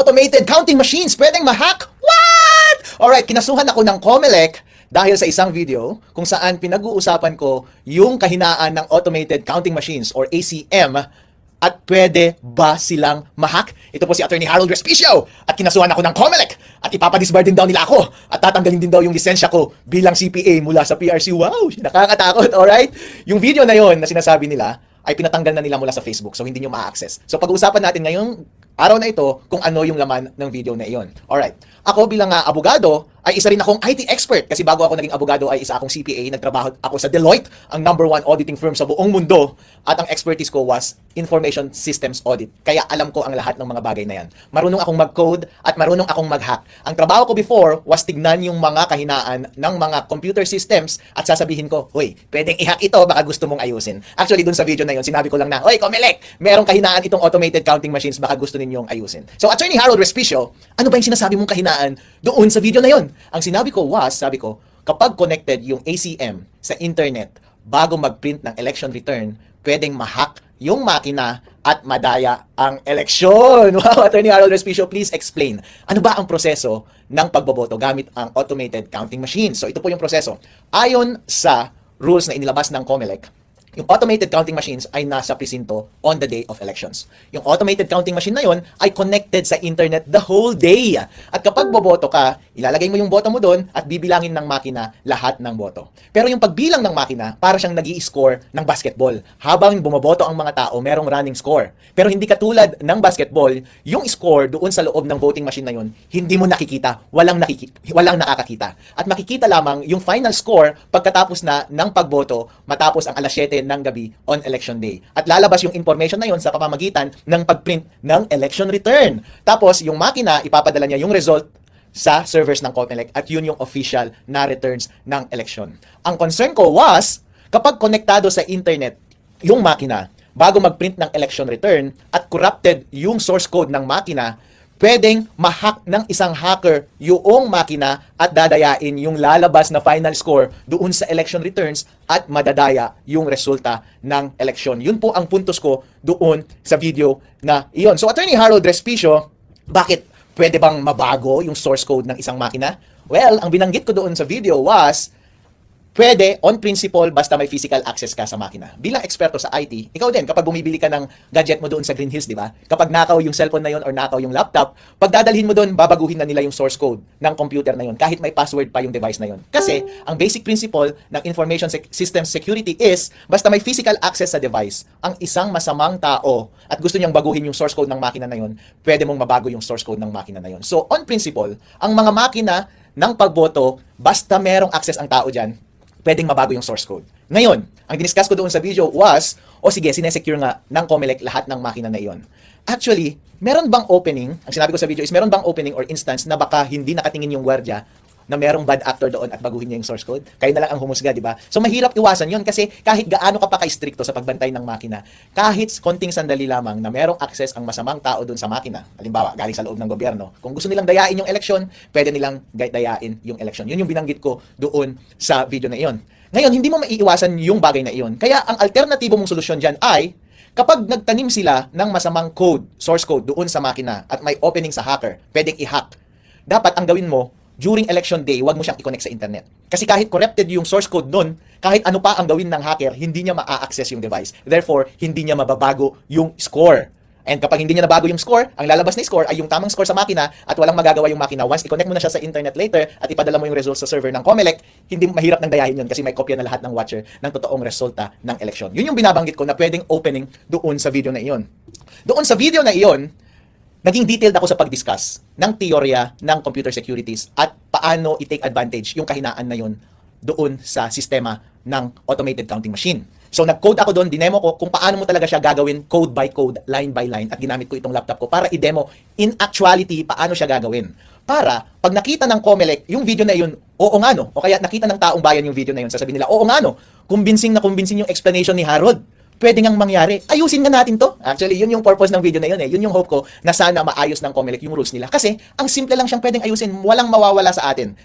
Automated counting machines, pwedeng ma-hack? What? Alright, kinasuhan ako ng Comelec dahil sa isang video kung saan pinag-uusapan ko yung kahinaan ng automated counting machines or ACM at pwede ba silang ma-hack? Ito po si Attorney Harold Respicio at kinasuhan ako ng Comelec at ipapadisbar din daw nila ako at tatanggalin din daw yung lisensya ko bilang CPA mula sa PRC. Wow, nakakatakot, alright? Yung video na yon na sinasabi nila ay pinatanggal na nila mula sa Facebook, so hindi nyo ma-access. So pag-uusapan natin ngayong araw na ito kung ano yung laman ng video na iyon. Alright. Ako bilang abogado, ay isa rin akong IT expert kasi bago ako naging abogado ay isa akong CPA. Nagtrabaho ako sa Deloitte, ang #1 auditing firm sa buong mundo. At ang expertise ko was Information Systems Audit. Kaya alam ko ang lahat ng mga bagay na yan. Marunong akong mag-code at marunong akong mag-hack. Ang trabaho ko before was tignan yung mga kahinaan ng mga computer systems at sasabihin ko, "Hoy, pwedeng i-hack ito, baka gusto mong ayusin." Actually, dun sa video na yun, sinabi ko lang na, "Hoy, Comelec, merong kahinaan itong automated counting machines, baka gusto ninyong ayusin." So, Attorney Harold Respicio, ano ba yung sinasabi mong kahinaan doon sa video na yun? Ang sinabi ko was, sabi ko, kapag connected yung ACM sa internet bago mag-print ng election return, pwedeng ma-hack yung makina at madaya ang eleksyon. Wow, Attorney Harold Respicio, please explain. Ano ba ang proseso ng pagboboto gamit ang automated counting machine? So ito po yung proseso. Ayon sa rules na inilabas ng Comelec, yung automated counting machines ay nasa presinto on the day of elections. Yung automated counting machine na yon ay connected sa internet the whole day. At kapag boboto ka, ilalagay mo yung boto mo doon at bibilangin ng makina lahat ng boto. Pero yung pagbilang ng makina, para siyang nag-i-score ng basketball. Habang bumoboto ang mga tao, merong running score. Pero hindi katulad ng basketball, yung score doon sa loob ng voting machine na yon, hindi mo nakikita, walang nakakakita. At makikita lamang yung final score pagkatapos na ng pagboto, matapos ang alas 7 ng gabi on election day. At lalabas yung information na yon sa pamamagitan ng pagprint ng election return. Tapos, yung makina, ipapadala niya yung result sa servers ng Comelec at yun yung official na returns ng election. Ang concern ko was, kapag konektado sa internet yung makina, bago mag-print ng election return at corrupted yung source code ng makina, pwedeng ma-hack ng isang hacker yung makina at dadayain yung lalabas na final score doon sa election returns at madadaya yung resulta ng election. Yun po ang puntos ko doon sa video na iyon. So, Attorney Harold Respicio, bakit pwede bang mabago yung source code ng isang makina? Well, ang binanggit ko doon sa video was, pwede, on principle, basta may physical access ka sa makina. Bilang eksperto sa IT, ikaw din, kapag bumibili ka ng gadget mo doon sa Green Hills, di ba? Kapag nakaw yung cellphone na yun or nakaw yung laptop, pag dadalhin mo doon, babaguhin na nila yung source code ng computer na yun, kahit may password pa yung device na yun. Kasi, ang basic principle ng information system security is, basta may physical access sa device, ang isang masamang tao at gusto niyang baguhin yung source code ng makina na yun, pwede mong mabago yung source code ng makina na yun. So, on principle, ang mga makina ng pagboto, basta merong access ang tao dyan, pwedeng mabago yung source code. Ngayon, ang diniscuss ko doon sa video was, sige, sinesecure nga ng Comelec lahat ng makina na iyon. Actually, meron bang opening, ang sinabi ko sa video is, meron bang opening or instance na baka hindi nakatingin yung gwardiya na merong bad actor doon at baguhin niya yung source code? Kayo na lang ang humusga, di ba? So, mahirap iwasan yun kasi kahit gaano ka pa ka-stricto sa pagbantay ng makina, kahit konting sandali lamang na merong access ang masamang tao doon sa makina, halimbawa, galing sa loob ng gobyerno, kung gusto nilang dayain yung election, pwede nilang dayain yung election. Yun yung binanggit ko doon sa video na iyon. Ngayon, hindi mo maiiwasan yung bagay na iyon. Kaya, ang alternatibo mong solusyon dyan ay, kapag nagtanim sila ng masamang code, source code doon sa makina at may opening sa hacker, pwedeng i-hack. Dapat ang gawin mo, during election day, wag mo siyang i-connect sa internet. Kasi kahit corrupted yung source code nun, kahit ano pa ang gawin ng hacker, hindi niya ma-access yung device. Therefore, hindi niya mababago yung score. And kapag hindi niya nabago yung score, ang lalabas na score ay yung tamang score sa makina at walang magagawa yung makina. Once i-connect mo na siya sa internet later at ipadala mo yung results sa server ng Comelec, hindi mahirap nang dayahin yun kasi may kopya na lahat ng watcher ng totoong resulta ng eleksyon. Yun yung binabanggit ko na pwedeng opening doon sa video na iyon. Doon sa video na iyon, naging detailed ako sa pag-discuss ng teorya ng computer securities at paano i-take advantage yung kahinaan na yun doon sa sistema ng automated counting machine. So nag-code ako doon, dinemo ko kung paano mo talaga siya gagawin code by code, line by line at ginamit ko itong laptop ko para i-demo in actuality paano siya gagawin. Para pag nakita ng Comelec yung video na yun, oo nga no, o kaya nakita ng taong bayan yung video na yun, sasabihin nila, oo nga no, convincing yung explanation ni Harold. Pwede ngang mangyari. Ayusin nga natin to. Actually, yun yung purpose ng video na yun eh. Yun yung hope ko na sana maayos ng Comelec yung rules nila. Kasi, ang simple lang siyang pwedeng ayusin. Walang mawawala sa atin.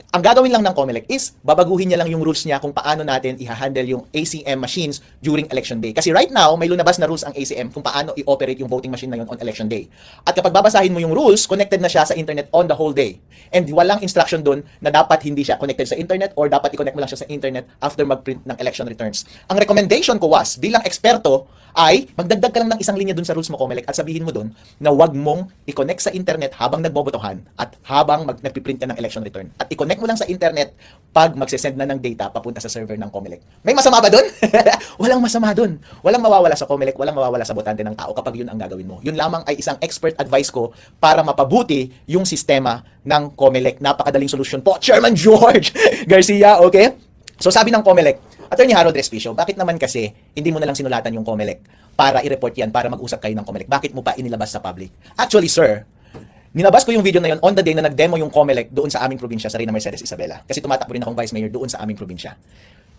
Ang gagawin lang ng COMELEC is babaguhin niya lang yung rules niya kung paano natin i-handle yung ACM machines during election day. Kasi right now, may lunabas na rules ang ACM kung paano i-operate yung voting machine na yun on election day. At kapag babasahin mo yung rules, connected na siya sa internet on the whole day. And walang instruction dun na dapat hindi siya connected sa internet or dapat i-connect mo lang siya sa internet after mag-print ng election returns. Ang recommendation ko was, bilang eksperto, ay magdagdag ka lang ng isang linya dun sa rules mo, COMELEC, at sabihin mo dun na wag mong i-connect sa internet habang nagbobotohan at habang nagpiprint ka ng election return. At i-connect mo lang sa internet pag magsesend na ng data papunta sa server ng COMELEC. May masama ba dun? Walang masama dun. Walang mawawala sa COMELEC, walang mawawala sa botante ng tao kapag yun ang gagawin mo. Yun lamang ay isang expert advice ko para mapabuti yung sistema ng COMELEC. Napakadaling solusyon po, Chairman George Garcia, okay? So sabi ng COMELEC, Attorney Harold Respicio, bakit naman kasi hindi mo na lang sinulatan yung COMELEC para i-report yan, para mag-usap kayo ng COMELEC? Bakit mo pa inilabas sa public? Actually, sir, nilabas ko yung video na yun on the day na nag-demo yung COMELEC doon sa aming probinsya, sa Reyna Mercedes Isabela. Kasi tumatakbo rin akong vice mayor doon sa aming probinsya.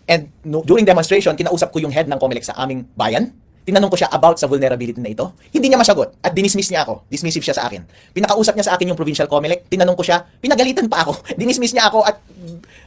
And during demonstration, kinausap ko yung head ng COMELEC sa aming bayan. Tinanong ko siya about sa vulnerability na ito. Hindi niya masagot at dinismiss niya ako. Dismissive siya sa akin. Pinakausap niya sa akin yung provincial COMELEC. Tinanong ko siya, pinagalitan pa ako. Dinismiss niya ako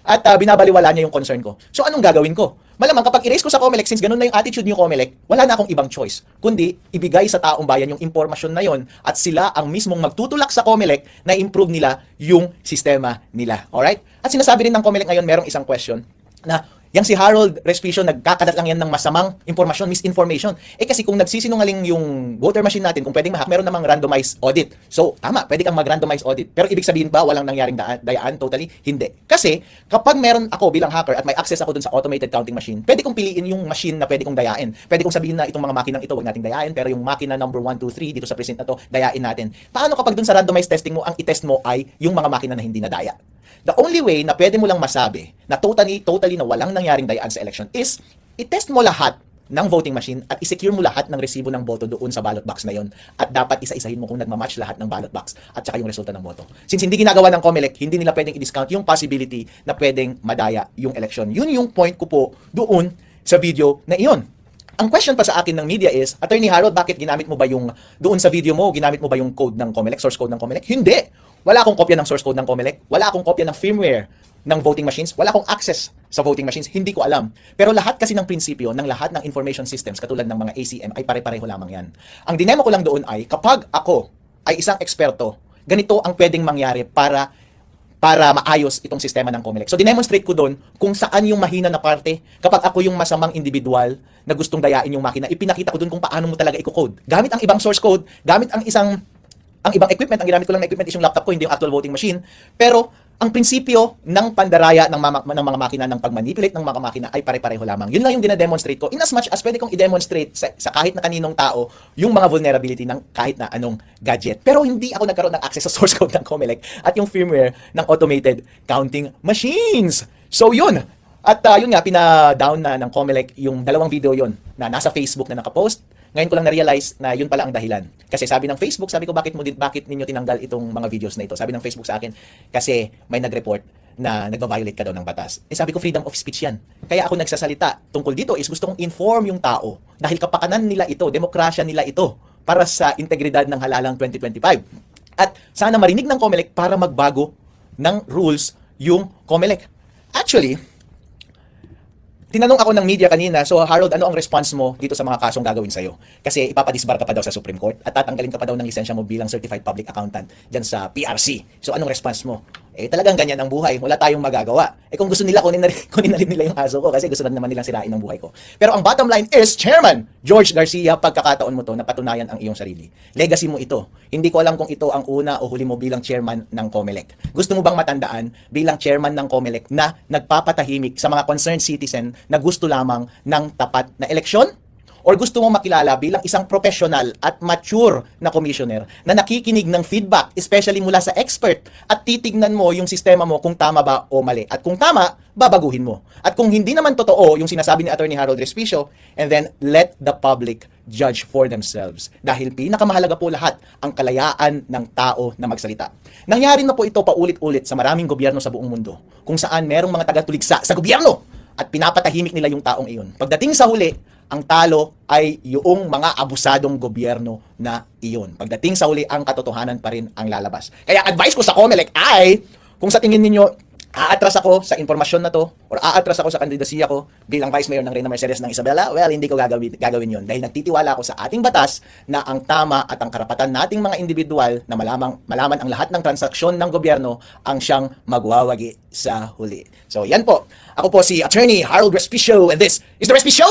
at binabaliwala niya yung concern ko. So anong gagawin ko? Malamang kapag i-raise ko sa COMELEC, since ganun na yung attitude niyo COMELEC, wala na akong ibang choice. Kundi ibigay sa taong bayan yung impormasyon na yon at sila ang mismong magtutulak sa COMELEC na improve nila yung sistema nila. Alright? At sinasabi rin ng COMELEC ngayon, merong isang question na yang si Harold Respicio, nagkakadat lang yan ng masamang impormasyon, misinformation. Eh kasi kung nagsisinungaling yung voter machine natin, kung pwedeng ma-hack, meron namang randomized audit. So, tama, pwede kang mag-randomized audit. Pero ibig sabihin ba, walang nangyaring dayaan? Totally, hindi. Kasi, kapag meron ako bilang hacker at may access ako dun sa automated counting machine, pwede kong piliin yung machine na pwede kong dayain. Pwede kong sabihin na itong mga makinang ito, wag nating dayain, pero yung makina number 1, 2, 3, dito sa precinct na to, dayain natin. Paano kapag dun sa randomized testing mo, ang itest mo ay yung mga makina na hindi nadaya? The only way na pwede mo lang masabi na totally na walang nangyaring dayaan sa election is i-test mo lahat ng voting machine at i-secure mo lahat ng resibo ng boto doon sa ballot box na yon. At dapat isa-isahin mo kung nagmamatch lahat ng ballot box at saka yung resulta ng boto. Since hindi ginagawa ng COMELEC, hindi nila pwedeng i-discount yung possibility na pwedeng madaya yung election. Yun yung point ko po doon sa video na iyon. Ang question pa sa akin ng media is, Attorney Harold, bakit ginamit mo ba yung, doon sa video mo, ginamit mo ba yung code ng COMELEC, source code ng COMELEC? Hindi! Wala akong kopya ng source code ng COMELEC, wala akong kopya ng firmware ng voting machines, wala akong access sa voting machines, hindi ko alam. Pero lahat kasi ng prinsipyo ng lahat ng information systems katulad ng mga ACM ay pare-pareho lamang yan. Ang dinemo ko lang doon ay, kapag ako ay isang eksperto, ganito ang pwedeng mangyari para maayos itong sistema ng COMELEC. So, dinemonstrate ko doon kung saan yung mahina na parte. Kapag ako yung masamang individual na gustong dayain yung makina, ipinakita ko doon kung paano mo talaga i-code. Gamit ang ibang source code, gamit ang ibang equipment, ang ginamit ko lang na equipment is yung laptop ko, hindi yung actual voting machine. Pero, ang prinsipyo ng pandaraya ng mga makina, ng pagmanipulate ng mga makina ay pare-pareho lamang. Yun lang yung dinedemonstrate ko. In as much as pwede kong i-demonstrate sa kahit na kaninong tao yung mga vulnerability ng kahit na anong gadget. Pero hindi ako nagkaroon ng access sa source code ng COMELEC at yung firmware ng automated counting machines. So yun. At yun nga, pina-down na ng COMELEC yung dalawang video yun na nasa Facebook na nakapost. Ngayon ko lang na-realize na yun pala ang dahilan. Kasi sabi ng Facebook, sabi ko bakit ninyo tinanggal itong mga videos na ito? Sabi ng Facebook sa akin, kasi may nag-report na nagva-violate ka daw ng batas. Eh sabi ko, freedom of speech yan. Kaya ako nagsasalita tungkol dito is gusto kong inform yung tao. Dahil kapakanan nila ito, demokrasya nila ito, para sa integridad ng halalang 2025. At sana marinig ng COMELEC para magbago ng rules yung COMELEC. Actually, tinanong ako ng media kanina, so Harold, ano ang response mo dito sa mga kasong gagawin sa'yo? Kasi ipapadisbar ka pa daw sa Supreme Court at tatanggalin ka pa daw ng lisensya mo bilang Certified Public Accountant dyan sa PRC. So anong response mo? Eh talagang ganyan ang buhay, wala tayong magagawa. Eh kung gusto nila, kunin na rin nila yung aso ko kasi gusto na naman nilang sirain ang buhay ko. Pero ang bottom line is, Chairman George Garcia, pagkakataon mo to na patunayan ang iyong sarili. Legacy mo ito. Hindi ko alam kung ito ang una o huli mo bilang chairman ng COMELEC. Gusto mo bang matandaan bilang chairman ng COMELEC na nagpapatahimik sa mga concerned citizen na gusto lamang ng tapat na eleksyon? Or gusto mong makilala bilang isang professional at mature na commissioner na nakikinig ng feedback, especially mula sa expert, at titignan mo yung sistema mo kung tama ba o mali. At kung tama, babaguhin mo. At kung hindi naman totoo yung sinasabi ni Attorney Harold Respicio, and then let the public judge for themselves. Dahil pinakamahalaga po lahat ang kalayaan ng tao na magsalita. Nangyari na po ito paulit-ulit sa maraming gobyerno sa buong mundo, kung saan merong mga taga-tuligsa sa gobyerno at pinapatahimik nila yung taong iyon. Pagdating sa huli, ang talo ay yung mga abusadong gobyerno na iyon. Pagdating sa huli, ang katotohanan pa rin ang lalabas. Kaya advice ko sa COMELEC ay, kung sa tingin ninyo aatras ako sa impormasyon na to or aatras ako sa kandidasiya ko bilang Vice Mayor ng Reyna Mercedes ng Isabela, well, hindi ko gagawin yun dahil nagtitiwala ako sa ating batas na ang tama at ang karapatan nating mga individual na malaman ang lahat ng transaksyon ng gobyerno ang siyang magwawagi sa huli. So yan po, ako po si Attorney Harold Respicio and this is The Respicio!